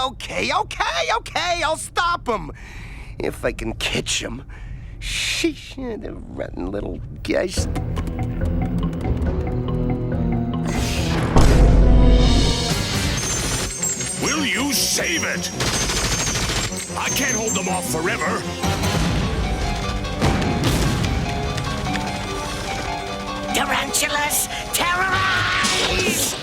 Okay, I'll stop him. If I can catch him. Sheesh, the rotten little geist. Will you save it? I can't hold them off forever. Tarantulas, terrorize!